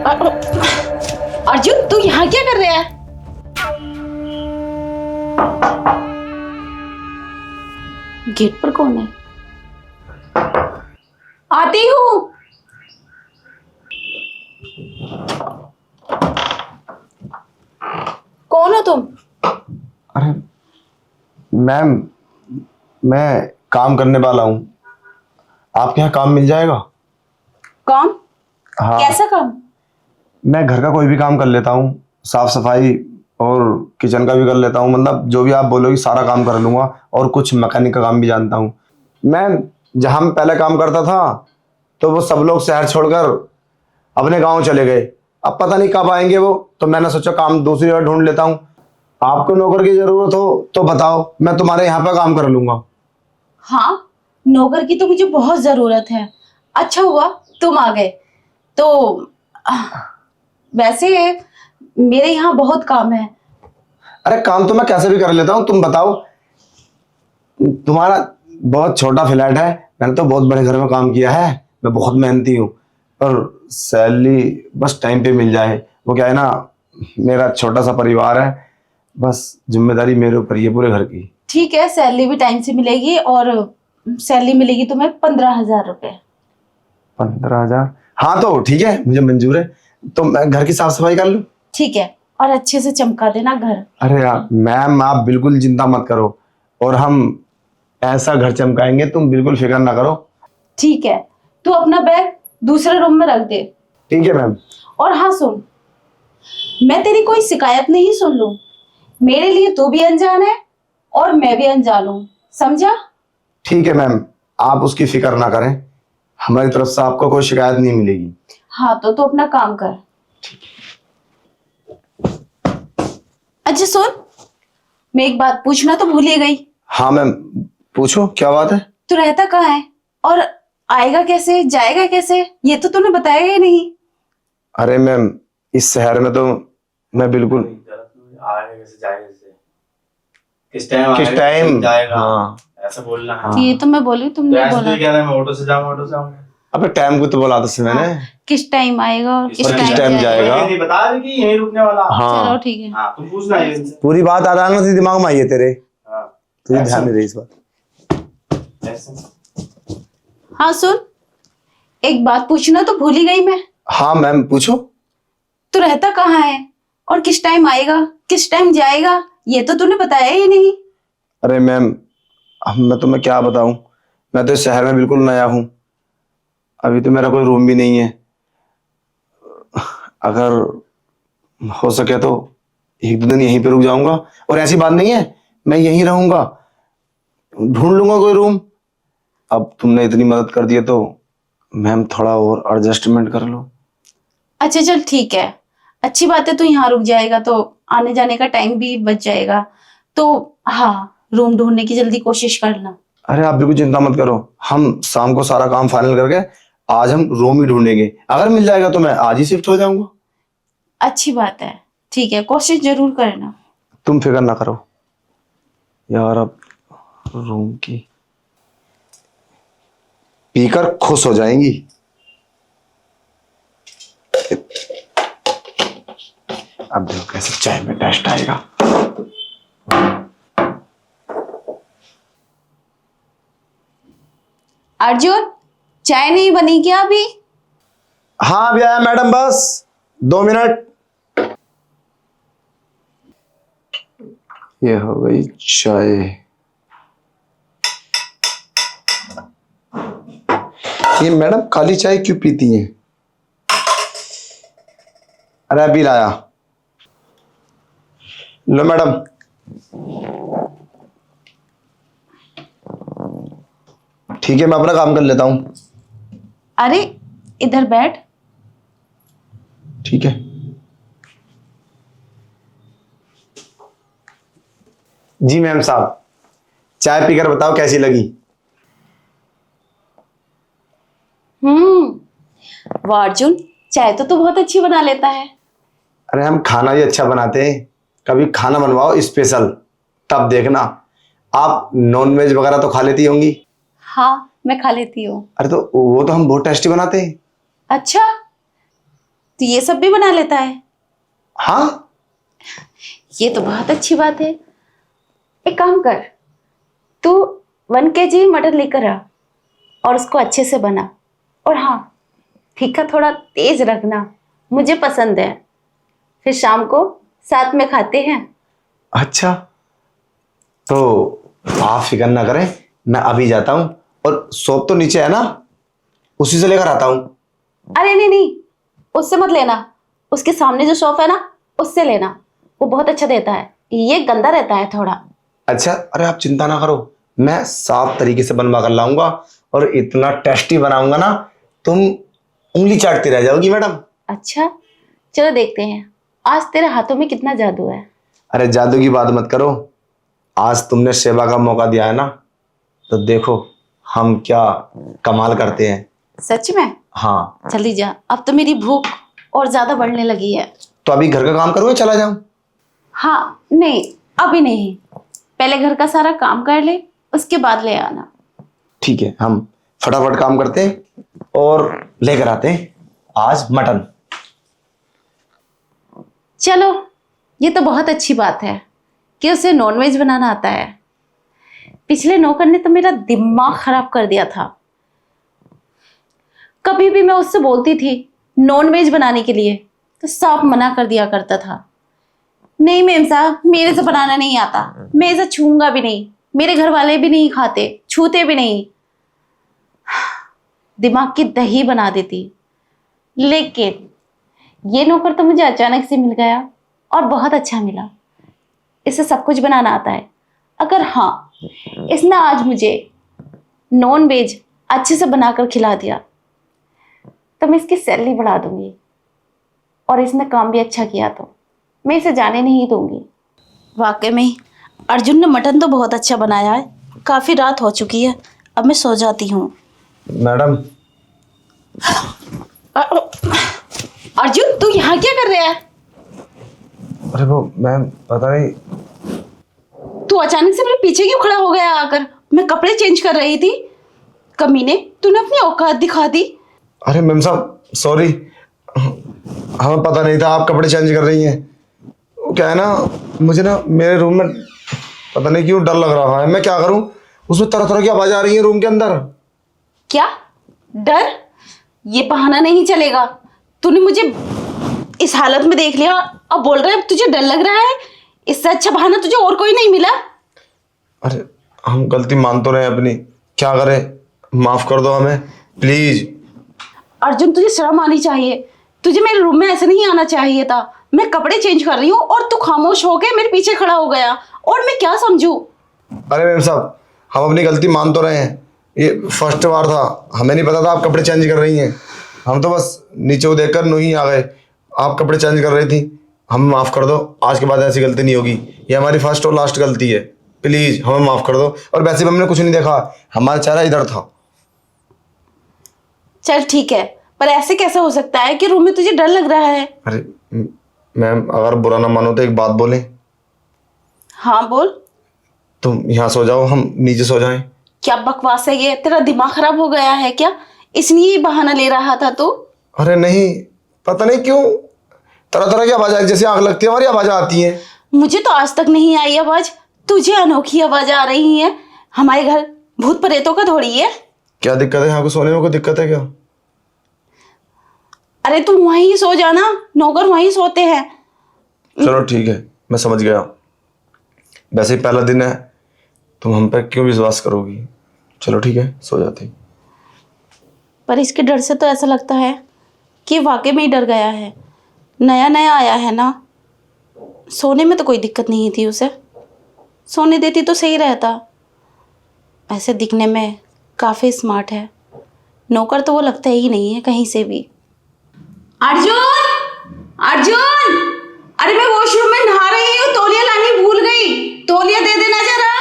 अर्जुन, तू यहाँ क्या कर रहा है? गेट पर कौन है? आती हूँ। कौन हो तुम? अरे मैम, मैं काम करने वाला हूँ। आपके यहाँ काम मिल जाएगा? काम? हाँ, कैसा काम? मैं घर का कोई भी काम कर लेता हूँ, साफ सफाई और किचन का भी कर लेता हूँ। मतलब जो भी आप बोलोगे सारा काम कर लूँगा, और कुछ मैकेनिक का काम भी जानता हूँ। मैं जहाँ मैं पहले काम करता था तो वो सब लोग शहर छोड़कर अपने गांव चले गए। अब पता नहीं कब आएंगे वो, तो मैंने सोचा काम दूसरी जगह ढूंढ लेता हूँ। आपको नौकर की जरूरत हो तो बताओ, मैं तुम्हारे यहाँ पर काम कर लूँगा। हाँ, नौकर की तो मुझे बहुत जरूरत है। अच्छा हुआ तुम आ गए। तो वैसे मेरे यहाँ बहुत काम है। अरे काम तो मैं कैसे भी कर लेता हूँ, तुम बताओ। तुम्हारा बहुत छोटा फ्लैट है, मैंने तो बहुत बड़े घर में काम किया है। मैं बहुत मेहनती हूँ, और सैलरी बस टाइम पे मिल जाए। वो क्या है ना, मेरा छोटा सा परिवार है, बस जिम्मेदारी मेरे ऊपर ही है पूरे घर की। ठीक है, सैलरी भी टाइम से मिलेगी, और सैलरी मिलेगी तुम्हें 15,000 रुपए। 15,000? हाँ तो ठीक है, मुझे मंजूर है। तो मैं घर की साफ सफाई कर लूँ? ठीक है, और अच्छे से चमका देना घर। अरे यार मैम, आप बिल्कुल चिंता मत करो, और हम ऐसा घर चमकाएंगे, तुम बिल्कुल फिक्र ना करो। ठीक है, तू अपना बैग दूसरे रूम में रख दे। ठीक है मैम। और हाँ सुन, मैं तेरी कोई शिकायत नहीं सुन लूं। मेरे लिए तू भी अनजान है और मैं भी अनजान हूं, समझा? ठीक है मैम, आप उसकी फिक्र ना करें, हमारी तरफ से आपको कोई शिकायत नहीं मिलेगी। हाँ तो तू अपना काम कर। अच्छा सुन, मैं एक बात पूछना तो भूल ही गई। हाँ मैम, पूछो क्या बात है। तू रहता कहाँ है और आएगा कैसे, जाएगा कैसे, ये तो तूने बताया ही नहीं। अरे मैम, इस शहर में तो मैं बिल्कुल आएगा कैसे, जाएगा कैसे, किस टाइम किस आएगा, टाइम कब जाएगा, हाँ ऐसा बोलना है। हाँ। ये तो मैं बोली, तो तुमने ऐसे बोला। तो क्या है, मैं ऑटो से जाऊंगा, ऑटो से आऊंगा। अबे टाइम को तो बोला था मैंने। हाँ, किस टाइम आएगा और किस और किस टाइम टाइम जाएगा। जाएगा। नहीं बता रही कि यहीं रुकने वाला। हाँ चलो ठीक है। हाँ, तुम पूछना ये इनसे। पूरी बात आधा ना दिमाग में आई है तेरे, हाँ, तुझे ध्यान नहीं रही इस बात। ऐसे। हाँ सुन, एक बात पूछना तो भूल ही गई मैं। हाँ मैम पूछो। तू रहता कहाँ है और किस टाइम आएगा, किस टाइम जाएगा, ये तो तूने बताया ही नहीं। अरे मैम, अब मैं तुम्हें क्या बताऊं, मैं तो इस शहर में बिल्कुल नया हूँ, अभी तो मेरा कोई रूम भी नहीं है। अगर हो सके तो एक दो दिन यहीं पे रुक जाऊंगा, और ऐसी बात नहीं है, मैं यहीं रहूंगा, ढूंढ लूंगा कोई रूम। अब तुमने इतनी मदद कर दी है तो मैम थोड़ा और एडजस्टमेंट कर लो। अच्छा चल ठीक है, अच्छी बात है, तू यहाँ रुक जाएगा तो आने जाने का टाइम भी बच जाएगा। तो हाँ, रूम ढूंढने की जल्दी कोशिश करना। अरे आप बिल्कुल चिंता मत करो, हम शाम को सारा काम फाइनल करके आज हम रूम ही ढूंढेंगे। अगर मिल जाएगा तो मैं आज ही शिफ्ट हो जाऊंगा। अच्छी बात है, ठीक है, कोशिश जरूर करना। तुम फिक्र ना करो यार, अब रूम की पीकर खुश हो जाएंगी। अब देखो कैसे चाय में टेस्ट आएगा। अर्जुन, चाय नहीं बनी क्या अभी? हाँ अभी आया मैडम, बस 2 मिनट। ये हो गई चाय। ये मैडम काली चाय क्यों पीती हैं? अरे अभी लाया, लो मैडम। ठीक है, मैं अपना काम कर लेता हूं। अरे इधर बैठ। ठीक है। जी मैम साहब, चाय पीकर बताओ कैसी लगी। वाह अर्जुन, चाय तो तू बहुत अच्छी बना लेता है। अरे हम खाना भी अच्छा बनाते हैं, कभी खाना बनवाओ स्पेशल, तब देखना। आप नॉन वेज वगैरह तो खा लेती होंगी? हाँ मैं खा लेती हूँ। अरे तो वो तो हम बहुत टेस्टी बनाते हैं। अच्छा, तो ये सब भी बना लेता है? हाँ। ये तो बहुत अच्छी बात है। एक काम कर, तू 1 kg मटन लेकर आ और उसको अच्छे से बना। और हाँ, तीखा थोड़ा तेज रखना, मुझे पसंद है। फिर शाम को साथ में खाते हैं। अच्छा, तो आप फिक्र ना करें, मैं अभी जाता हूँ और शॉप तो नीचे है ना, उसी से लेकर आता हूँ। अरे नहीं नहीं, उससे मत लेना, उसके सामने जो शॉप है ना, उससे लेना। वो बहुत अच्छा देता है, ये गंदा रहता है थोड़ा। अच्छा, अरे आप चिंता ना करो, मैं साफ तरीके से बनवा कर लाऊंगा और इतना टेस्टी बनाऊंगा ना, तुम उंगली चाटती रह जाओगी मैडम। अच्छा, चलो देखते हैं आज तेरे हाथों में कितना जादू है। अरे जादू की बात मत करो, आज तुमने सेवा का मौका दिया है ना, तो देखो हम क्या कमाल करते हैं। सच में? हाँ। जल्दी जा, अब तो मेरी भूख और ज्यादा बढ़ने लगी है। तो अभी घर का काम करूँ या चला जाऊं? हाँ नहीं, अभी नहीं, पहले घर का सारा काम कर ले, उसके बाद ले आना। ठीक है, हम फटाफट काम करते हैं और लेकर आते हैं आज मटन। चलो, ये तो बहुत अच्छी बात है कि उसे नॉनवेज बनाना आता है। पिछले नौकर ने तो मेरा दिमाग खराब कर दिया था। कभी भी मैं उससे बोलती थी नॉनवेज बनाने के लिए तो साफ मना कर दिया करता था। नहीं मेम साहब, मेरे से बनाना नहीं आता, मैं इसे छूऊंगा भी नहीं, मेरे घर वाले भी नहीं खाते, छूते भी नहीं। दिमाग की दही बना देती। लेकिन ये नौकर तो मुझे अचानक से मिल गया और बहुत अच्छा मिला। इसे सब कुछ बनाना आता है। अगर हाँ, इसने आज मुझे नॉन वेज अच्छे से बनाकर खिला दिया तो मैं इसकी सैलरी बढ़ा दूंगी। और इसने काम भी अच्छा किया तो मैं इसे जाने नहीं दूंगी। वाकई में अर्जुन ने मटन तो बहुत अच्छा बनाया है। काफ़ी रात हो चुकी है, अब मैं सो जाती हूँ। मैडम। अर्जुन, तू यहाँ क्या कर रहा है? अरे वो मैम, पता नहीं। तू अचानक से मेरे पीछे क्यों खड़ा हो गया आकर? मैं कपड़े चेंज कर रही थी। कमीने, तूने अपनी औकात दिखा दी। अरे मैम साहब, सॉरी, हमें पता नहीं था आप कपड़े चेंज कर रही हैं। वो क्या है ना, मुझे ना मेरे रूम में पता नहीं क्यों डर लग रहा है। मैं क्या करूं, उसमें तरह तरह की आवाज आ रही है रूम के अंदर। क्या डर? ये बहाना नहीं चलेगा। तूने मुझे इस हालत में देख लिया, अब बोल रहा है तुझे डर लग रहा है? इससे अच्छा बहाना तुझे और कोई नहीं मिला। अरे हम गलती मान तो रहे हैं अपनी, क्या करें, माफ कर दो हमें प्लीज। अर्जुन, तुझे शर्म आनी चाहिए। तुझे मेरे रूम में ऐसे नहीं आना चाहिए था। मैं कपड़े चेंज कर रही हूँ और तू खामोश होके मेरे पीछे खड़ा हो गया, और मैं क्या समझूं? अरे मैम साहब, हम अपनी गलती मान तो रहे हैं, ये फर्स्ट बार था, हमें नहीं पता था आप कपड़े चेंज कर रही हैं। हम तो बस नीचे देखकर नहीं आ गए, आप कपड़े चेंज कर रही थी। हमें माफ़ कर दो, आज के बाद ऐसी गलती नहीं होगी। ये हमारी फर्स्ट और लास्ट गलती है, प्लीज़ हमें माफ़ कर दो। और वैसे भी हमने कुछ नहीं देखा, हमारा चेहरा इधर था। चल ठीक है, पर ऐसे कैसे हो सकता है कि रूम में तुझे डर लग रहा है? अरे मैम, अगर बुरा ना मानो तो एक बात बोलें। हाँ बोल। तुम यहाँ सो जाओ, हम नीचे सो जाएं। क्या बकवास है ये? तेरा दिमाग खराब हो गया है क्या? इसलिए ये बहाना ले रहा था तू? अरे नहीं, पता नहीं क्यों तरह तरह की आवाज़ आई, जैसे आग लगती है हमारी आवाज़ आती है। मुझे तो आज तक नहीं आई आवाज, तुझे अनोखी आवाज आ रही है। हमारे घर भूत प्रेतों का थोड़ी है। क्या दिक्कत है, यहाँ को सोने में कोई दिक्कत है क्या? अरे तुम वहीं सो जाना, नौकर वहीं सोते हैं। चलो ठीक है, मैं समझ गया। वैसे ही पहला दिन है, तुम हम पर क्यों विश्वास करोगी? चलो ठीक है, सो जाते हैं। पर इसके डर से तो ऐसा लगता है कि वाकई में ही डर गया है। नया नया आया है ना, सोने में तो कोई दिक्कत नहीं थी उसे, सोने देती तो सही रहता। ऐसे दिखने में काफ़ी स्मार्ट है, नौकर तो वो लगता ही नहीं है कहीं से भी। अर्जुन, अर्जुन, अरे मैं वॉशरूम में नहा रही हूँ, तौलिया लानी भूल गई, तौलिया दे देना जरा।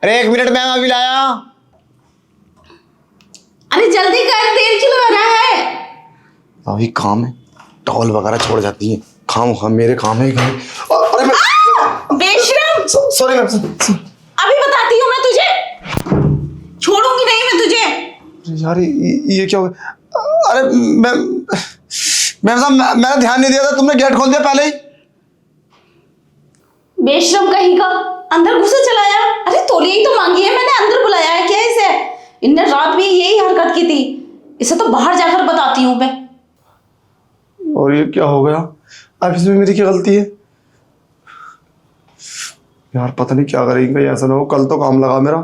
अरे 1 मिनट मैम, अभी लाया। अरे जल्दी कर, देर क्यों हो रहा है? अभी काम है, टॉल वगैरह छोड़ जाती है, काम मेरे काम है। अरे मैं बेशरम, सॉरी मैम। अभी बताती हूँ मैं तुझे, छोड़ूंगी नहीं मैं तुझे। यार ये क्या हो गया? अरे मैम मैम साहब मैंने ध्यान नहीं दिया था, तुमने गेट खोल दिया पहले ही। बेशरम कहीं का, अंदर घुसे चलाया। अरे तौलिया ही तो मांगी है मैंने, अंदर बुलाया है क्या इसे? इनने रात में यही हरकत की थी, इसे तो बाहर जाकर बताती हूँ मैं। और ये क्या हो गया? अब इसमें मेरी क्या गलती है यार? पता नहीं क्या करेंगे, कहीं ऐसा ना हो कल तो काम लगा मेरा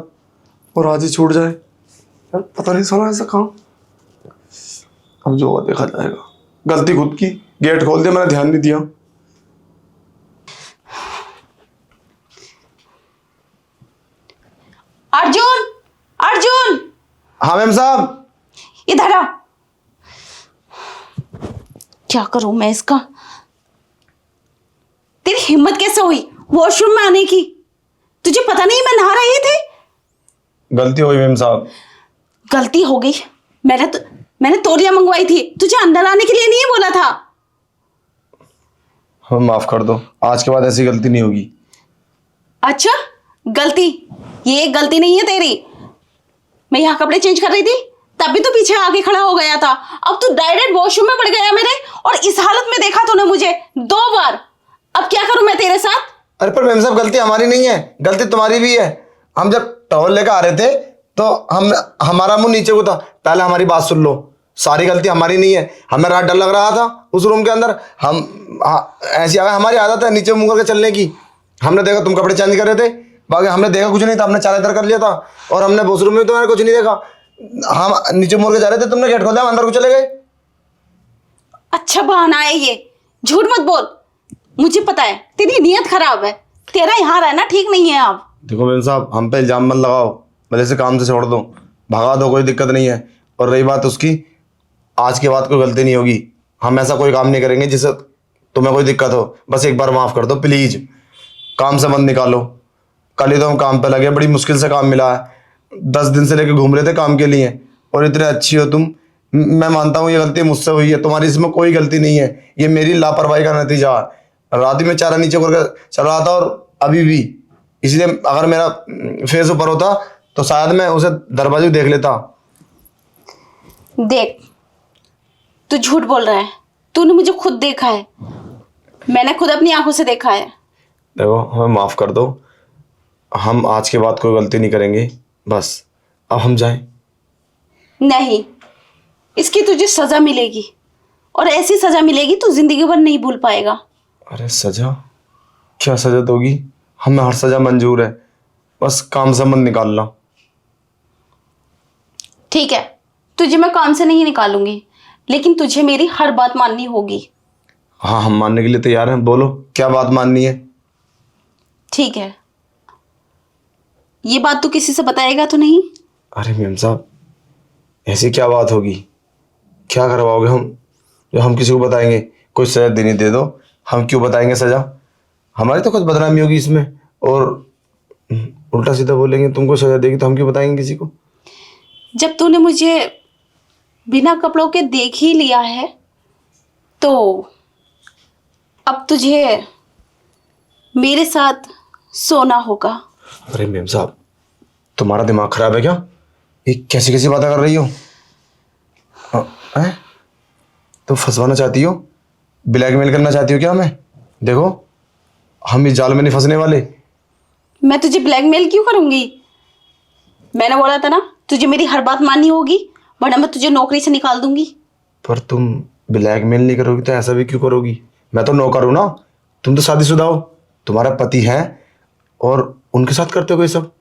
और आज ही छूट जाए यार। पता नहीं साला ऐसा काम। अब जो होगा देखा जाएगा। गलती खुद की, गेट खोल दिया मैंने, ध्यान नहीं दिया। अर्जुन, अर्जुन, हाँ मैम साहब। इधर आ। क्या करूं मैं इसका? तेरी हिम्मत कैसे हुई वॉशरूम में आने की? तुझे पता नहीं मैं नहा रही थी? गलती हो गई मैम साहब। गलती हो गई? मैंने तौलिया मंगवाई थी, तुझे अंदर आने के लिए नहीं बोला था? हाँ माफ कर दो, आज के बाद ऐसी गलती नहीं होगी। अच्छा, गलती? ये एक गलती नहीं है तेरी। मैं यहाँ कपड़े चेंज कर रही थी, तभी तो पीछे आके खड़ा हो गया था। अब तू डायरेक्ट वॉशरूम में पड़ गया मेरे, और इस हालत में देखा तूने मुझे 2 बार। अब क्या करूं मैं तेरे साथ? अरे पर मैम साहब गलती हमारी नहीं है, गलती तुम्हारी भी है। हम जब टॉवल लेकर आ रहे थे तो हमारा मुंह नीचे को था। पहले हमारी बात सुन लो, सारी गलती हमारी नहीं है। हमें रात डर लग रहा था उस रूम के अंदर, ऐसी हमारी आदत है नीचे मुंह करके चलने की। हमने देखा तुम कपड़े चेंज कर रहे थे, बाकी हमने देखा कुछ नहीं था, हमने चार इधर कर लिया था और हमने वॉशरूम में तो मैंने कुछ नहीं देखा। हम नीचे मुड़ के जा रहे थे, तुमने गेट खोल दिया, हम अंदर को चले गए। अच्छा बहाना है ये, झूठ मत बोल। मुझे पता है तेरी नीयत खराब है, तेरा यहाँ रहना ठीक नहीं है। अब देखो मैम साहब, हम पे इल्जाम मत लगाओ, भले से काम से छोड़ दो, भगा दो, कोई दिक्कत नहीं है। और रही बात उसकी, आज के बाद कोई गलती नहीं होगी। हम ऐसा कोई काम नहीं करेंगे जिससे तुम्हें कोई दिक्कत हो। बस एक बार माफ़ कर दो प्लीज़, काम से मत निकालो। कल ही तो हम काम पे लगे, बड़ी मुश्किल से काम मिला है। 10 दिन से लेके घूम रहे थे काम के लिए, और इतने अच्छी हो तुम। मैं मानता हूँ ये गलती मुझसे हुई है, तुम्हारी इसमें कोई गलती नहीं है। ये मेरी लापरवाही का नतीजा है। रात ही में चारा नीचे करके चल रहा था और अभी भी, इसलिए अगर मेरा फेस ऊपर होता तो शायद मैं उसे दरवाजे देख लेता। देख, तू झूठ बोल रहा है। तूने मुझे खुद देखा है, मैंने खुद अपनी आंखों से देखा है। देखो हमें माफ़ कर दो, हम आज के बाद कोई गलती नहीं करेंगे। बस अब हम जाएं। नहीं, इसकी तुझे सजा मिलेगी, और ऐसी सजा मिलेगी तू जिंदगी भर नहीं भूल पाएगा। अरे सजा? क्या सजा दोगी? हमें हर सजा मंजूर है, बस काम से मत निकालना। ठीक है, तुझे मैं काम से नहीं निकालूंगी, लेकिन तुझे मेरी हर बात माननी होगी। हाँ हम मानने के लिए तैयार हैं, बोलो क्या बात माननी है। ठीक है, ये बात तू किसी से बताएगा तो नहीं? अरे मैम साहब, ऐसी क्या बात होगी? क्या करवाओगे हम जो हम किसी को बताएंगे? कोई सजा देनी दे दो, हम क्यों बताएंगे सजा? हमारी तो कुछ बदनामी होगी इसमें, और उल्टा सीधा बोलेंगे तुमको सजा देगी तो हम क्यों बताएंगे किसी को? जब तूने मुझे बिना कपड़ों के देख ही लिया है, तो अब तुझे मेरे साथ सोना होगा। अरे मैम साहब, तुम्हारा दिमाग खराब है क्या? ये कैसी कैसी बातें कर रही हो? हैं? तुम फंसवाना चाहती हो, ब्लैकमेल करना चाहती हो क्या हमें? देखो हम इस जाल में नहीं फंसने वाले। मैं तुझे ब्लैकमेल क्यों करूंगी? मैंने बोला था ना, तुझे मेरी हर बात माननी होगी, वरना मैं तुझे नौकरी से निकाल दूंगी। पर तुम ब्लैकमेल नहीं करोगी तो ऐसा भी क्यों करोगी? मैं तो नौकर हूं ना, तुम तो शादीशुदा हो, तुम्हारा पति है और उनके साथ करते हो ये सब।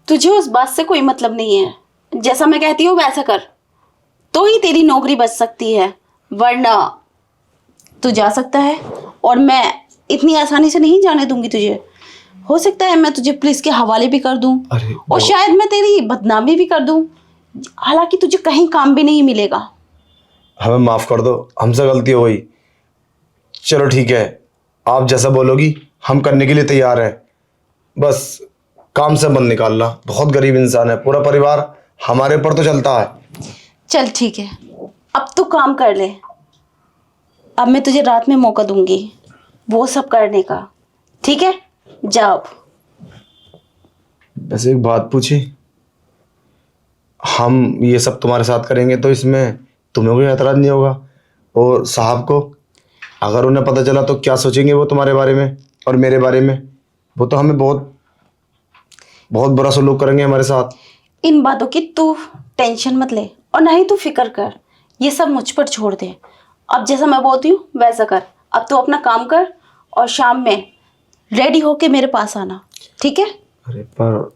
तुझे उस बात से कोई मतलब नहीं है, जैसा मैं कहती हूँ वैसा कर, तो ही तेरी नौकरी बच सकती है, वरना तू जा सकता है और मैं इतनी आसानी से नहीं जाने दूंगी तुझे। हो सकता है मैं तुझे पुलिस के हवाले भी कर दूं, और शायद मैं तेरी बदनामी भी कर दूं, हालांकि तुझे कहीं काम भी नहीं मिलेगा। हमें माफ कर दो, हमसे गलती हो गई। चलो ठीक है, आप जैसा बोलोगी हम करने के लिए तैयार हैं। बस काम से मन निकालना, बहुत गरीब इंसान है, पूरा परिवार हमारे ऊपर तो चलता है। चल ठीक है, अब तू काम कर ले। अब मैं तुझे रात में मौका दूंगी वो सब करने का, ठीक है? जा अब। वैसे एक बात पूछी, हम ये सब तुम्हारे साथ करेंगे तो इसमें तुम्हें कोई एतराज नहीं होगा? और साहब को, अगर उन्हें पता चला तो क्या सोचेंगे वो तुम्हारे बारे में और मेरे बारे में? वो तो हमें बहुत बहुत बुरा सलूक करेंगे हमारे साथ। इन बातों की तू टेंशन मत ले और ना ही तू फिक्र कर, ये सब मुझ पर छोड़ दे। अब जैसा मैं बोलती हूँ वैसा कर। अब तू अपना काम कर और शाम में रेडी होके मेरे पास आना, ठीक है? अरे पर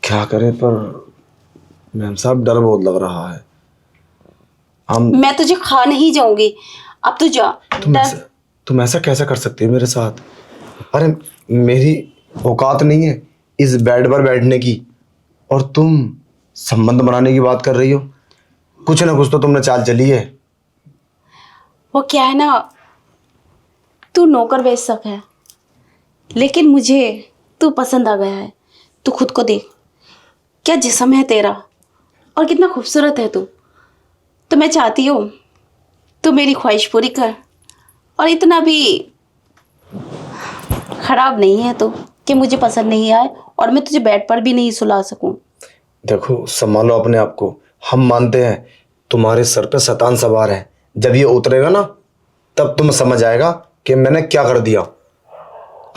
क्या करें, पर मैम साहब डर बहुत लग रहा है। हम मैं तुझे खा नहीं जाऊंगी, अब तू जा। तुम ऐसा कैसे कर सकते हो मेरे साथ? अरे मेरी औकात नहीं है इस बेड पर बैठने की, और तुम संबंध बनाने की बात कर रही हो। कुछ ना कुछ तो तुमने चाल चली है। वो क्या है ना, तू नौकर बेशक है, लेकिन मुझे तू पसंद आ गया है। तू खुद को देख, क्या जिस्म है तेरा और कितना खूबसूरत है तू। तो मैं चाहती हूँ तू मेरी ख्वाहिश पूरी कर, और इतना भी खराब नहीं है तो कि मुझे पसंद नहीं आए और मैं तुझे बेड पर भी नहीं सुला सकूं। देखो संभालो अपने आप को। हम मानते हैं तुम्हारे सर पे शैतान सवार है। जब ये उतरेगा ना तब तुम समझ आएगा कि मैंने क्या कर दिया।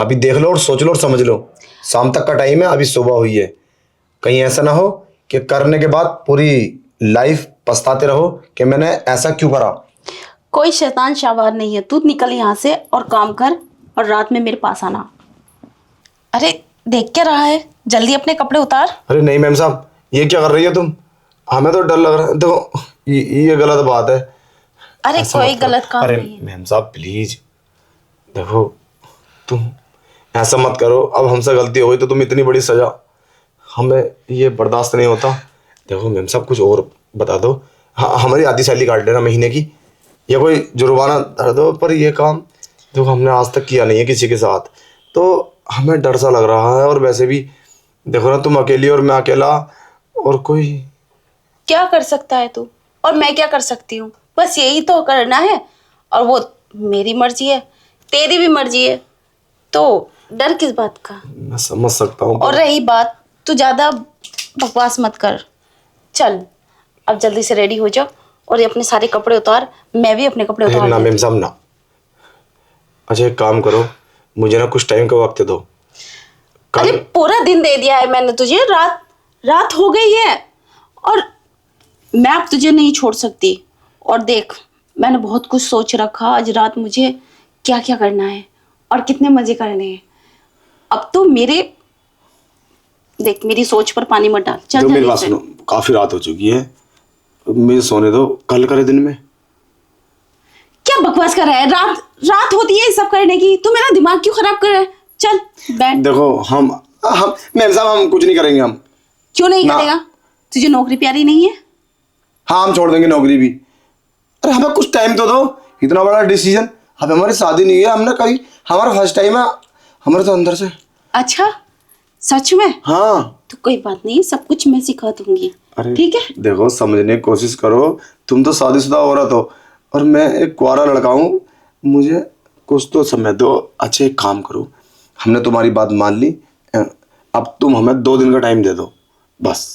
अभी देख लो और सोच लो और समझ लो। शाम तक का टाइम है, अभी सुबह हुई है। कहीं ऐसा ना हो कि करने के बाद पूरी लाइफ पछताते रहो कि मैंने ऐसा क्यों करा। कोई शैतान शावार नहीं है, तू निकल यहाँ से और काम कर और रात में मेरे पास आना। अरे देख क्या रहा है, जल्दी अपने कपड़े उतार। अरे नहीं मैम साहब, ये क्या कर रही हो तुम? हमें तो डर लग रहा है। देखो ये गलत बात है। अरे ऐसा कोई मत करो। गलत काम अरे नहीं है। मैम साहब प्लीज, देखो तुम ऐसा मत करो। अब हमसे गलती हो गई तो तुम इतनी बड़ी सजा, हमें ये बर्दाश्त नहीं होता। देखो मैम साहब कुछ और बता दो। हाँ, हमारी आधी सैलरी काट लेना महीने की, या कोई जुर्माना धर दो। पर ये काम देखो हमने आज तक किया नहीं है किसी के साथ, तो हमें डर सा लग रहा है। और वैसे भी देखो ना, तुम अकेली और मैं अकेला, और कोई क्या कर सकता है तू और मैं क्या कर सकती हूँ? बस यही तो करना है, और वो मेरी मर्जी है, तेरी भी मर्जी है, तो डर किस बात का? मैं समझ सकता हूँ। और रही बात, तू ज्यादा बकवास मत कर। चल अब जल्दी से रेडी हो जा और ये अपने सारे कपड़े उतार, मैं भी अपने कपड़े उतार ना लेती मैम हूँ। साहब ना। अच्छा एक काम करो, मुझे ना कुछ टाइम का वक्त दो। अरे पूरा दिन दे दिया है मैंने तुझे, रात हो गई है और मैं अब तुझे नहीं छोड़ सकती। और देख, मैंने बहुत कुछ सोच रखा आज रात मुझे क्या क्या करना है और कितने मजे करने हैं। अब तो देख मेरी सोच पर पानी मत डाल। चल मेरी जल्दी बात से। सुनो, काफी रात हो चुकी है, मुझे सोने दो। कल करे दिन में। क्या बकवास कर रहा है? रात होती है ये सब करने की, तू मेरा दिमाग क्यों खराब कर रहा है? चल बैठ। देखो हम मैम साहब हम कुछ नहीं करेंगे। हम क्यों नहीं ना। करेगा? तुझे नौकरी प्यारी नहीं है? हाँ हम छोड़ देंगे नौकरी भी। अरे हमें कुछ टाइम तो दो। इतना बड़ा डिसीजन, अब हमारी शादी नहीं है, हमने कभी, हमारा फर्स्ट टाइम है हमारे तो अंदर से। अच्छा सच में? हाँ तो कोई बात नहीं, सब कुछ मैं सिखा दूंगी। अरे ठीक है? देखो समझने की कोशिश करो। तुम तो शादीशुदा औरत हो और मैं एक कुंवारा लड़का हूँ। मुझे कुछ तो समय दो। अच्छा एक काम करो, हमने तुम्हारी बात मान ली। अब तुम हमें 2 दिन का टाइम दे दो बस।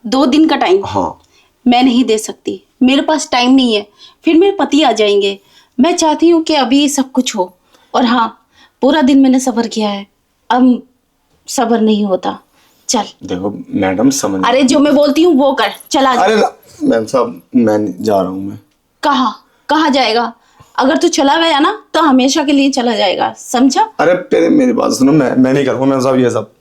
2 दिन का टाइम? हाँ मैं नहीं दे सकती, मेरे पास टाइम नहीं है, फिर मेरे पति आ जाएंगे। मैं चाहती हूँ कि अभी सब कुछ हो। और हाँ, पूरा दिन मैंने सब्र किया है, अब सब्र नहीं होता। चल। देखो मैडम समझ। अरे जो मैं बोलती हूँ वो कर, चला जा। अरे मैम साहब मैं जा रहा हूँ। मैं कहाँ जाएगा? अगर तू चला गया ना तो हमेशा के लिए चला जाएगा, समझा? अरे मेरी बात सुनो, मैं नहीं करूँगा मैम साहब ये सब।